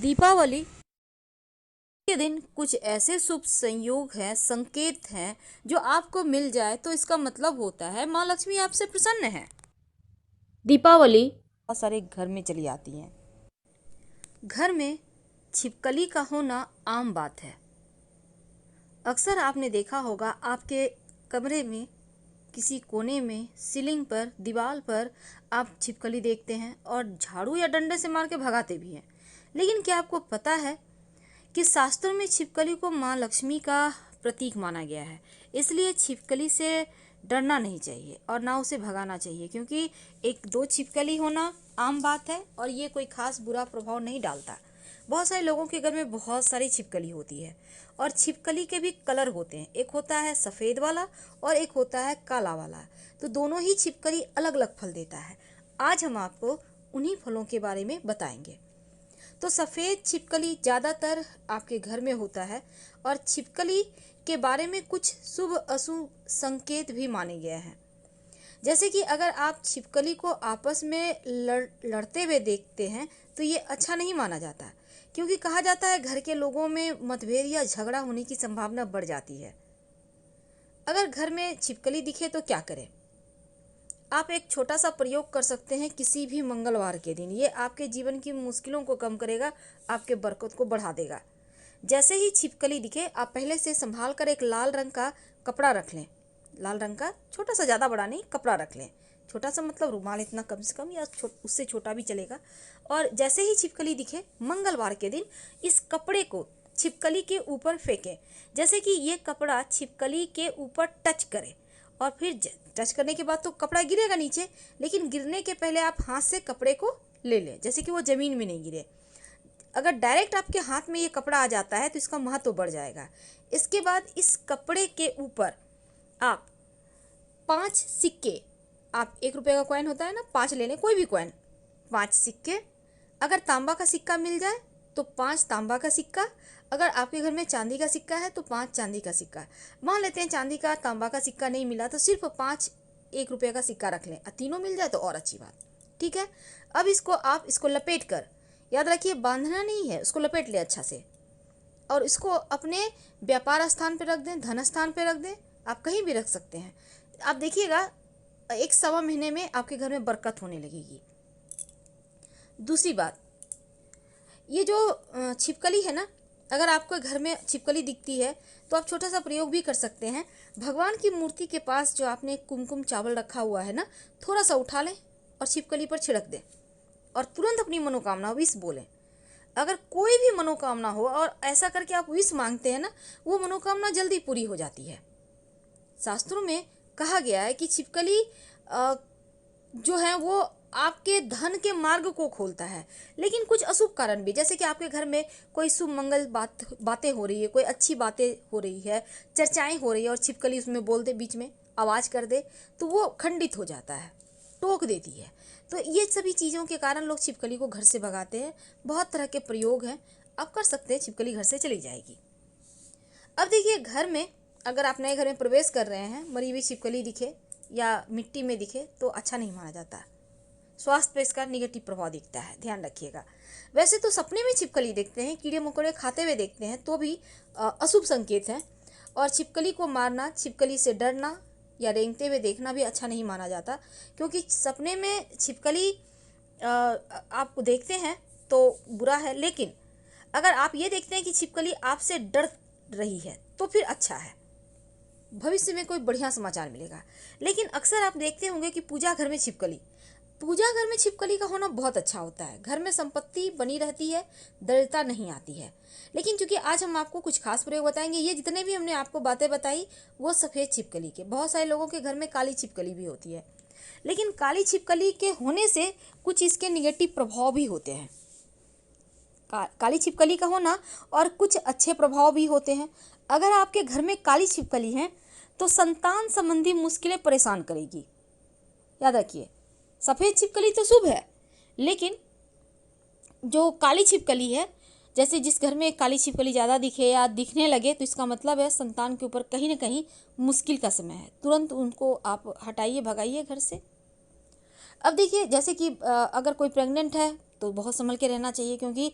दीपावली के दिन कुछ ऐसे शुभ संयोग हैं, संकेत हैं जो आपको मिल जाए तो इसका मतलब होता है माँ लक्ष्मी आपसे प्रसन्न है। दीपावली बहुत सारे घर में चली आती हैं। घर में छिपकली का होना आम बात है। अक्सर आपने देखा होगा आपके कमरे में किसी कोने में सीलिंग पर दीवार पर आप छिपकली देखते हैं और झाड़ू या डंडे से मार के भगाते भी हैं। लेकिन क्या आपको पता है कि शास्त्रों में छिपकली को माँ लक्ष्मी का प्रतीक माना गया है। इसलिए छिपकली से डरना नहीं चाहिए और ना उसे भगाना चाहिए, क्योंकि एक दो छिपकली होना आम बात है और ये कोई खास बुरा प्रभाव नहीं डालता। बहुत सारे लोगों के घर में बहुत सारी छिपकली होती है और छिपकली के भी कलर होते हैं। एक होता है सफ़ेद वाला और एक होता है काला वाला। तो दोनों ही छिपकली अलग अलग फल देता है। आज हम आपको उन्हीं फलों के बारे में बताएंगे। तो सफ़ेद छिपकली ज़्यादातर आपके घर में होता है और छिपकली के बारे में कुछ शुभ अशुभ संकेत भी माने गए हैं। जैसे कि अगर आप छिपकली को आपस में लड़ते हुए देखते हैं तो ये अच्छा नहीं माना जाता, क्योंकि कहा जाता है घर के लोगों में मतभेद या झगड़ा होने की संभावना बढ़ जाती है। अगर घर में छिपकली दिखे तो क्या करें? आप एक छोटा सा प्रयोग कर सकते हैं किसी भी मंगलवार के दिन। ये आपके जीवन की मुश्किलों को कम करेगा, आपके बरकत को बढ़ा देगा। जैसे ही छिपकली दिखे आप पहले से संभाल कर एक लाल रंग का कपड़ा रख लें। लाल रंग का छोटा सा, ज़्यादा बड़ा नहीं, कपड़ा रख लें। छोटा सा मतलब रुमाल इतना कम से कम, या उससे छोटा भी चलेगा। और जैसे ही छिपकली दिखे मंगलवार के दिन इस कपड़े को छिपकली के ऊपर फेंकें। जैसे कि ये कपड़ा छिपकली के ऊपर टच करे और फिर टच करने के बाद तो कपड़ा गिरेगा नीचे, लेकिन गिरने के पहले आप हाथ से कपड़े को ले लें, जैसे कि वो ज़मीन में नहीं गिरे। अगर डायरेक्ट आपके हाथ में ये कपड़ा आ जाता है तो इसका महत्व बढ़ जाएगा। इसके बाद इस कपड़े के ऊपर आप 5 सिक्के, आप 1 रुपये का कॉइन होता है ना, 5 ले लें, कोई भी कॉइन, 5 सिक्के। अगर तांबा का सिक्का मिल जाए तो 5 तांबा का सिक्का। अगर आपके घर में चांदी का सिक्का है तो 5 चांदी का सिक्का। मान लेते हैं चांदी का तांबा का सिक्का नहीं मिला तो सिर्फ 5 1 रुपये का सिक्का रख लें। तीनों मिल जाए तो और अच्छी बात, ठीक है। अब इसको लपेट कर, याद रखिए बांधना नहीं है, उसको लपेट ले अच्छा से और इसको अपने व्यापार स्थान पे रख दें, धन स्थान पे रख दें, आप कहीं भी रख सकते हैं। आप देखिएगा 1 सवा महीने में आपके घर में बरकत होने लगेगी। दूसरी बात, ये जो छिपकली है ना, अगर आपको घर में छिपकली दिखती है तो आप छोटा सा प्रयोग भी कर सकते हैं। भगवान की मूर्ति के पास जो आपने कुमकुम चावल रखा हुआ है ना, थोड़ा सा उठा लें और छिपकली पर छिड़क दें और तुरंत अपनी मनोकामना विश बोलें। अगर कोई भी मनोकामना हो और ऐसा करके आप विश मांगते हैं ना, वो मनोकामना जल्दी पूरी हो जाती है। शास्त्रों में कहा गया है कि छिपकली जो है वो आपके धन के मार्ग को खोलता है। लेकिन कुछ अशुभ कारण भी, जैसे कि आपके घर में कोई शुभ मंगल बातें हो रही है, कोई अच्छी बातें हो रही है, चर्चाएं हो रही है और छिपकली उसमें बोल दे, बीच में आवाज़ कर दे, तो वो खंडित हो जाता है, टोक देती है। तो ये सभी चीज़ों के कारण लोग छिपकली को घर से भगाते हैं। बहुत तरह के प्रयोग हैं, आप कर सकते हैं, छिपकली घर से चली जाएगी। अब देखिए, घर में अगर आप नए घर में प्रवेश कर रहे हैं, मरी हुई छिपकली दिखे या मिट्टी में दिखे तो अच्छा नहीं माना जाता। स्वास्थ्य पर इसका निगेटिव प्रभाव दिखता है, ध्यान रखिएगा। वैसे तो सपने में छिपकली देखते हैं, कीड़े मकोड़े खाते हुए देखते हैं तो भी अशुभ संकेत है। और छिपकली को मारना, छिपकली से डरना या रेंगते हुए देखना भी अच्छा नहीं माना जाता, क्योंकि सपने में छिपकली आप देखते हैं तो बुरा है। लेकिन अगर आप ये देखते हैं कि छिपकली आपसे डर रही है तो फिर अच्छा है, भविष्य में कोई बढ़िया समाचार मिलेगा। लेकिन अक्सर आप देखते होंगे कि पूजा घर में छिपकली का होना बहुत अच्छा होता है। घर में संपत्ति बनी रहती है, दरिद्रता नहीं आती है। लेकिन चूंकि आज हम आपको कुछ खास प्रयोग बताएंगे, ये जितने भी हमने आपको बातें बताई वो सफ़ेद छिपकली के, बहुत सारे लोगों के घर में काली छिपकली भी होती है। लेकिन काली छिपकली के होने से कुछ इसके निगेटिव प्रभाव भी होते हैं। काली छिपकली का होना और कुछ अच्छे प्रभाव भी होते हैं। अगर आपके घर में काली छिपकली है तो संतान संबंधी मुश्किलें परेशान करेगी। याद रखिए, सफ़ेद छिपकली तो शुभ है, लेकिन जो काली छिपकली है, जैसे जिस घर में काली छिपकली ज़्यादा दिखे या दिखने लगे तो इसका मतलब है संतान के ऊपर कहीं ना कहीं मुश्किल का समय है। तुरंत उनको आप हटाइए, भगाइए घर से। अब देखिए, जैसे कि अगर कोई प्रेग्नेंट है तो बहुत संभल के रहना चाहिए, क्योंकि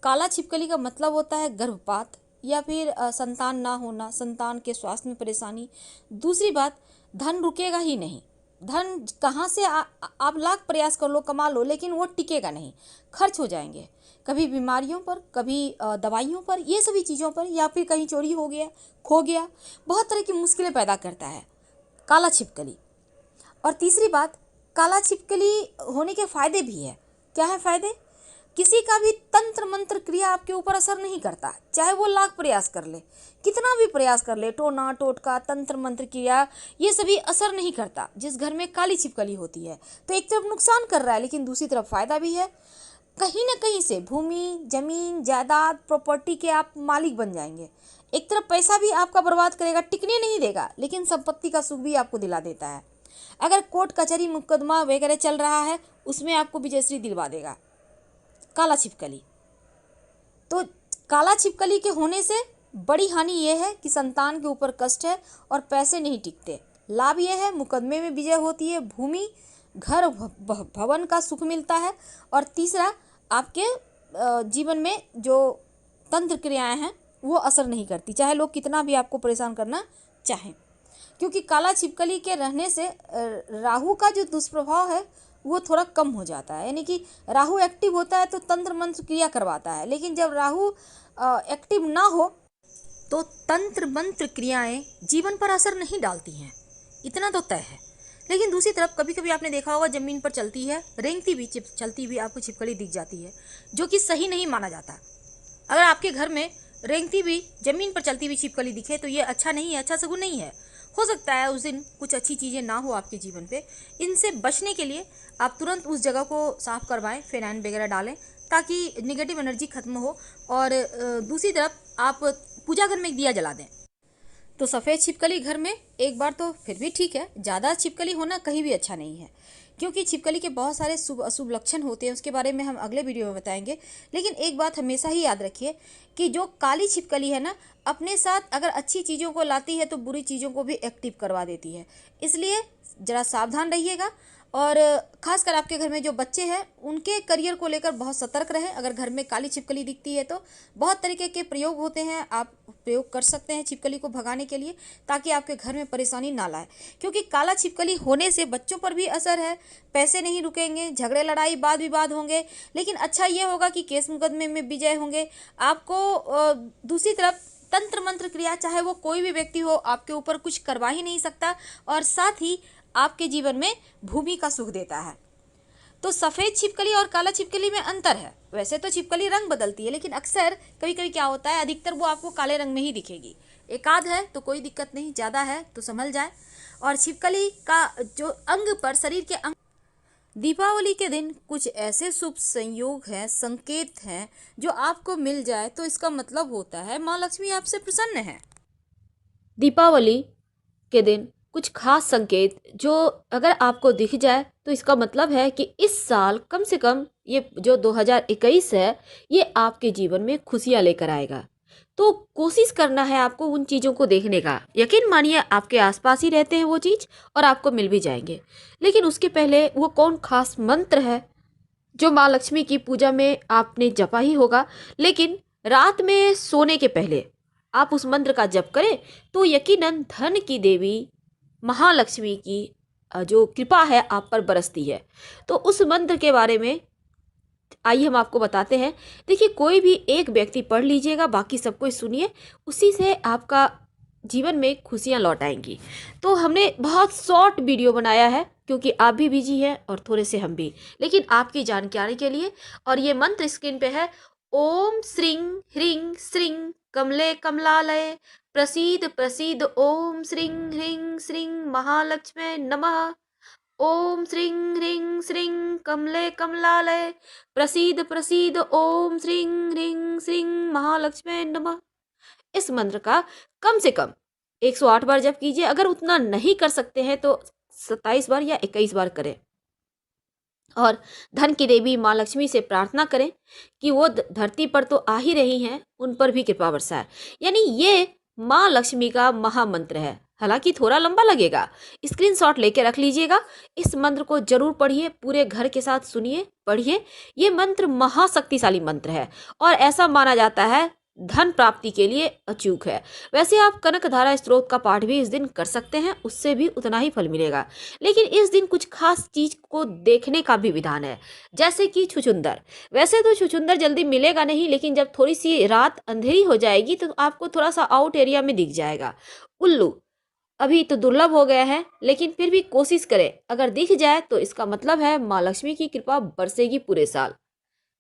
काला छिपकली का मतलब होता है गर्भपात या फिर संतान ना होना, संतान के स्वास्थ्य में परेशानी। दूसरी बात, धन रुकेगा ही नहीं। धन कहाँ से आप लाख प्रयास कर लो, कमा लो, लेकिन वो टिकेगा नहीं, खर्च हो जाएंगे। कभी बीमारियों पर, कभी दवाइयों पर, ये सभी चीज़ों पर, या फिर कहीं चोरी हो गया, खो गया, बहुत तरह की मुश्किलें पैदा करता है काला छिपकली। और तीसरी बात, काला छिपकली होने के फायदे भी है। क्या है फायदे? किसी का भी तंत्र मंत्र क्रिया आपके ऊपर असर नहीं करता, चाहे वो लाख प्रयास कर ले, कितना भी प्रयास कर ले, टोना टोटका तंत्र मंत्र क्रिया, ये सभी असर नहीं करता जिस घर में काली छिपकली होती है। तो एक तरफ नुकसान कर रहा है, लेकिन दूसरी तरफ फायदा भी है। कहीं ना कहीं से भूमि, जमीन, जायदाद, प्रॉपर्टी के आप मालिक बन जाएंगे। एक तरफ पैसा भी आपका बर्बाद करेगा, टिकने नहीं देगा, लेकिन संपत्ति का सुख भी आपको दिला देता है। अगर कोर्ट कचहरी मुकदमा वगैरह चल रहा है, उसमें आपको विजयश्री दिलवा देगा काला छिपकली। तो काला छिपकली के होने से बड़ी हानि यह है कि संतान के ऊपर कष्ट है और पैसे नहीं टिकते। लाभ यह है, मुकदमे में विजय होती है, भूमि, घर, भवन का सुख मिलता है। और तीसरा, आपके जीवन में जो तंत्र क्रियाएं हैं वो असर नहीं करती, चाहे लोग कितना भी आपको परेशान करना चाहें। क्योंकि काला छिपकली के रहने से राहु का जो दुष्प्रभाव है वो थोड़ा कम हो जाता है। यानी कि राहु एक्टिव होता है तो तंत्र मंत्र क्रिया करवाता है, लेकिन जब राहु एक्टिव ना हो तो तंत्र मंत्र क्रियाएं जीवन पर असर नहीं डालती हैं, इतना तो तय है। लेकिन दूसरी तरफ कभी कभी आपने देखा होगा, जमीन पर चलती है, रेंगती भी चलती हुई आपको छिपकली दिख जाती है, जो कि सही नहीं माना जाता। अगर आपके घर में रेंगती हुई, जमीन पर चलती हुई छिपकली दिखे तो ये अच्छा नहीं है, अच्छा सगुन नहीं है। हो सकता है उस दिन कुछ अच्छी चीज़ें ना हो आपके जीवन पे। इनसे बचने के लिए आप तुरंत उस जगह को साफ करवाएं, फिनाइन वगैरह डालें, ताकि नेगेटिव एनर्जी खत्म हो। और दूसरी तरफ आप पूजा घर में एक दिया जला दें। तो सफ़ेद छिपकली घर में एक बार तो फिर भी ठीक है, ज़्यादा छिपकली होना कहीं भी अच्छा नहीं है, क्योंकि छिपकली के बहुत सारे शुभ अशुभ लक्षण होते हैं, उसके बारे में हम अगले वीडियो में बताएंगे। लेकिन एक बात हमेशा ही याद रखिए कि जो काली छिपकली है ना, अपने साथ अगर अच्छी चीज़ों को लाती है तो बुरी चीज़ों को भी एक्टिव करवा देती है। इसलिए ज़रा सावधान रहिएगा। और खासकर आपके घर में जो बच्चे हैं उनके करियर को लेकर बहुत सतर्क रहें। अगर घर में काली छिपकली दिखती है तो बहुत तरीके के प्रयोग होते हैं, आप प्रयोग कर सकते हैं छिपकली को भगाने के लिए, ताकि आपके घर में परेशानी ना लाए। क्योंकि काला छिपकली होने से बच्चों पर भी असर है, पैसे नहीं रुकेंगे, झगड़े लड़ाई वाद विवाद होंगे, लेकिन अच्छा ये होगा कि केस मुकदमे में विजय होंगे आपको। दूसरी तरफ तंत्र मंत्र क्रिया, चाहे वो कोई भी व्यक्ति हो, आपके ऊपर कुछ करवा ही नहीं सकता, और साथ ही आपके जीवन में भूमि का सुख देता है। तो सफ़ेद छिपकली और काला छिपकली में अंतर है। वैसे तो छिपकली रंग बदलती है, लेकिन अक्सर कभी कभी क्या होता है, अधिकतर वो आपको काले रंग में ही दिखेगी। एकाध है तो कोई दिक्कत नहीं, ज़्यादा है तो संभल जाए। और छिपकली का जो अंग पर, शरीर के अंग, दीपावली के दिन कुछ ऐसे शुभ संयोग हैं, संकेत हैं, जो आपको मिल जाए तो इसका मतलब होता है माँ लक्ष्मी आपसे प्रसन्न है। दीपावली के दिन कुछ खास संकेत जो अगर आपको दिख जाए तो इसका मतलब है कि इस साल कम से कम ये जो 2021 है, ये आपके जीवन में खुशियां लेकर आएगा। तो कोशिश करना है आपको उन चीज़ों को देखने का। यकीन मानिए आपके आसपास ही रहते हैं वो चीज़, और आपको मिल भी जाएंगे। लेकिन उसके पहले वो कौन खास मंत्र है जो माँ लक्ष्मी की पूजा में आपने जपा ही होगा, लेकिन रात में सोने के पहले आप उस मंत्र का जप करें तो यकीनन धन की देवी महालक्ष्मी की जो कृपा है आप पर बरसती है। तो उस मंत्र के बारे में आइए हम आपको बताते हैं। देखिए, कोई भी एक व्यक्ति पढ़ लीजिएगा, बाकी सबको सुनिए, उसी से आपका जीवन में खुशियां लौट आएंगी। तो हमने बहुत शॉर्ट वीडियो बनाया है, क्योंकि आप भी बिजी हैं और थोड़े से हम भी, लेकिन आपकी जानकारी के लिए। और ये मंत्र स्क्रीन पे है। ओम श्रीं ह्रीं श्रीं कमले कमलालय प्रसीद प्रसीद ओम श्रीं ह्रीं श्रीं महालक्ष्मी नमः। ओम श्रीं ह्रीं श्रीं कमले कमलालय प्रसीद प्रसीद ओम श्रीं ह्रीं श्रीं महालक्ष्मी नमः। इस मंत्र का कम से कम 108 बार जप कीजिए। अगर उतना नहीं कर सकते हैं तो 27 बार या 21 बार करें। और धन की देवी माँ लक्ष्मी से प्रार्थना करें कि वो धरती पर तो आ ही रही हैं, उन पर भी कृपा बरसाए। यानी ये माँ लक्ष्मी का महामंत्र है। हालांकि थोड़ा लंबा लगेगा। स्क्रीनशॉट लेके रख लीजिएगा। इस मंत्र को जरूर पढ़िए, पूरे घर के साथ सुनिए, पढ़िए। ये मंत्र महाशक्तिशाली मंत्र है और ऐसा माना जाता है धन प्राप्ति के लिए अचूक है। वैसे आप कनक धारा स्त्रोत का पाठ भी इस दिन कर सकते हैं, उससे भी उतना ही फल मिलेगा। लेकिन इस दिन कुछ खास चीज को देखने का भी विधान है, जैसे कि छुछुंदर। वैसे तो छुछुंदर जल्दी मिलेगा नहीं, लेकिन जब थोड़ी सी रात अंधेरी हो जाएगी तो आपको थोड़ा सा आउट एरिया में दिख जाएगा। उल्लू अभी तो दुर्लभ हो गया है, लेकिन फिर भी कोशिश करें, अगर दिख जाए तो इसका मतलब है माँ लक्ष्मी की कृपा बरसेगी पूरे साल।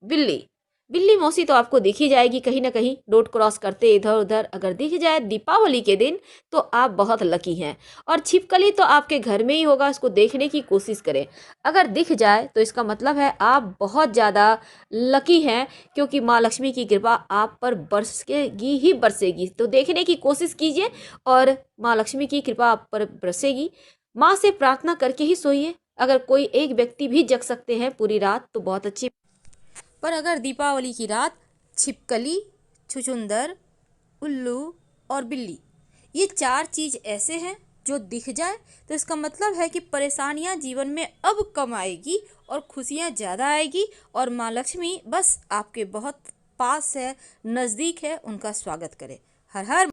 बिल्ली बिल्ली मौसी तो आपको दिख ही जाएगी कहीं ना कहीं, रोड क्रॉस करते इधर उधर अगर दिख जाए दीपावली के दिन तो आप बहुत लकी हैं। और छिपकली तो आपके घर में ही होगा, इसको देखने की कोशिश करें। अगर दिख जाए तो इसका मतलब है आप बहुत ज़्यादा लकी हैं, क्योंकि माँ लक्ष्मी की कृपा आप पर बरसेगी ही बरसेगी। तो देखने की कोशिश कीजिए और माँ लक्ष्मी की कृपा आप पर बरसेगी। माँ से प्रार्थना करके ही सोइए। अगर कोई एक व्यक्ति भी जग सकते हैं पूरी रात तो बहुत अच्छी, पर अगर दीपावली की रात छिपकली, छुछुंदर, उल्लू और बिल्ली, ये चार चीज ऐसे हैं जो दिख जाए तो इसका मतलब है कि परेशानियां जीवन में अब कम आएगी और खुशियां ज़्यादा आएगी और माँ लक्ष्मी बस आपके बहुत पास है, नज़दीक है, उनका स्वागत करें। हर हर